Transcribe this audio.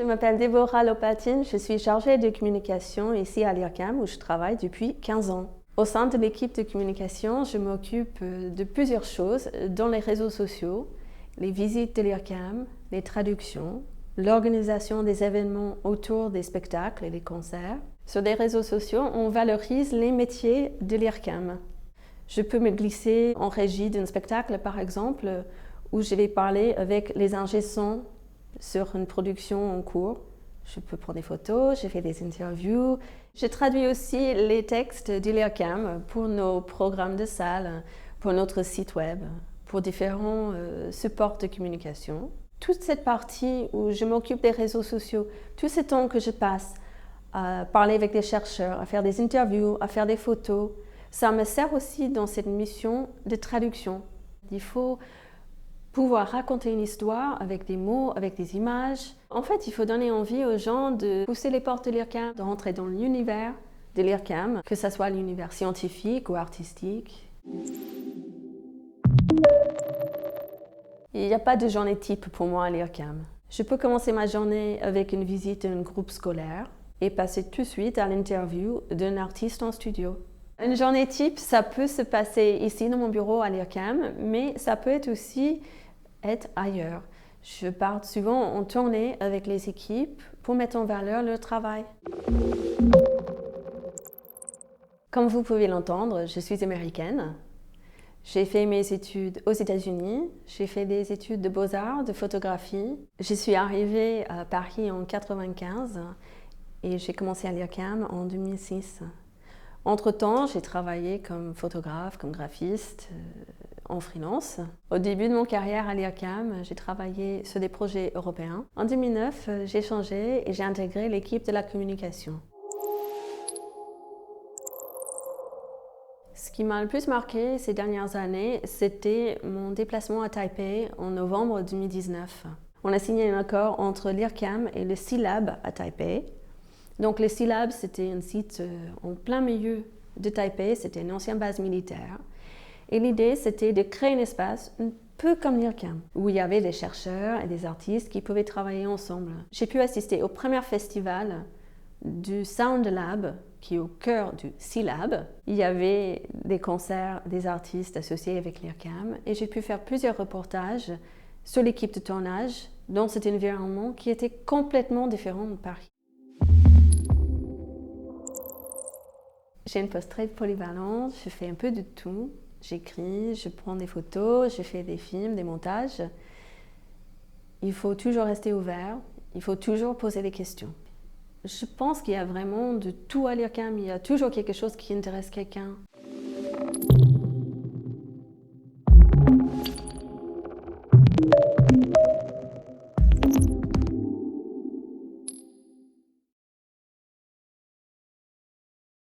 m'appelle Déborah Lopatine, je suis chargée de communication ici à l'IRCAM où je travaille depuis 15 ans. Au sein de l'équipe de communication, je m'occupe de plusieurs choses dans les réseaux sociaux, les visites de l'IRCAM, les traductions, l'organisation des événements autour des spectacles et des concerts. Sur les réseaux sociaux, on valorise les métiers de l'IRCAM. Je peux me glisser en régie d'un spectacle, par exemple, où je vais parler avec les ingé son sur une production en cours. Je peux prendre des photos, je fais des interviews. Je traduis aussi les textes de l'IRCAM pour nos programmes de salle, pour notre site web, pour différents supports de communication. Toute cette partie où je m'occupe des réseaux sociaux, tout ce temps que je passe à parler avec des chercheurs, à faire des interviews, à faire des photos, ça me sert aussi dans cette mission de traduction. Il faut pouvoir raconter une histoire avec des mots, avec des images. En fait, il faut donner envie aux gens de pousser les portes de l'IRCAM, de rentrer dans l'univers de l'IRCAM, que ce soit l'univers scientifique ou artistique. Il n'y a pas de journée type pour moi à l'IRCAM. Je peux commencer ma journée avec une visite d'un groupe scolaire et passer tout de suite à l'interview d'un artiste en studio. Une journée type, ça peut se passer ici dans mon bureau à l'IRCAM, mais ça peut aussi être ailleurs. Je pars souvent en tournée avec les équipes pour mettre en valeur leur travail. Comme vous pouvez l'entendre, je suis américaine. J'ai fait mes études aux États-Unis, j'ai fait des études de beaux-arts, de photographie. Je suis arrivée à Paris en 1995 et j'ai commencé à l'IRCAM en 2006. Entre-temps, j'ai travaillé comme photographe, comme graphiste, en freelance. Au début de mon carrière à l'IRCAM, j'ai travaillé sur des projets européens. En 2009, j'ai changé et j'ai intégré l'équipe de la communication. Ce qui m'a le plus marqué ces dernières années, c'était mon déplacement à Taipei en novembre 2019. On a signé un accord entre l'IRCAM et le SEALAB à Taipei. Donc le SEALAB, c'était un site en plein milieu de Taipei, c'était une ancienne base militaire. Et l'idée, c'était de créer un espace un peu comme l'IRCAM, où il y avait des chercheurs et des artistes qui pouvaient travailler ensemble. J'ai pu assister au premier festival du Sound Lab, qui est au cœur du SEALAB. Il y avait des concerts des artistes associés avec l'IRCAM et j'ai pu faire plusieurs reportages sur l'équipe de tournage dans cet environnement qui était complètement différent de Paris. J'ai une poste très polyvalente, je fais un peu de tout. J'écris, je prends des photos, je fais des films, des montages. Il faut toujours rester ouvert, il faut toujours poser des questions. Je pense qu'il y a vraiment de tout à l'IRCAM, il y a toujours quelque chose qui intéresse quelqu'un.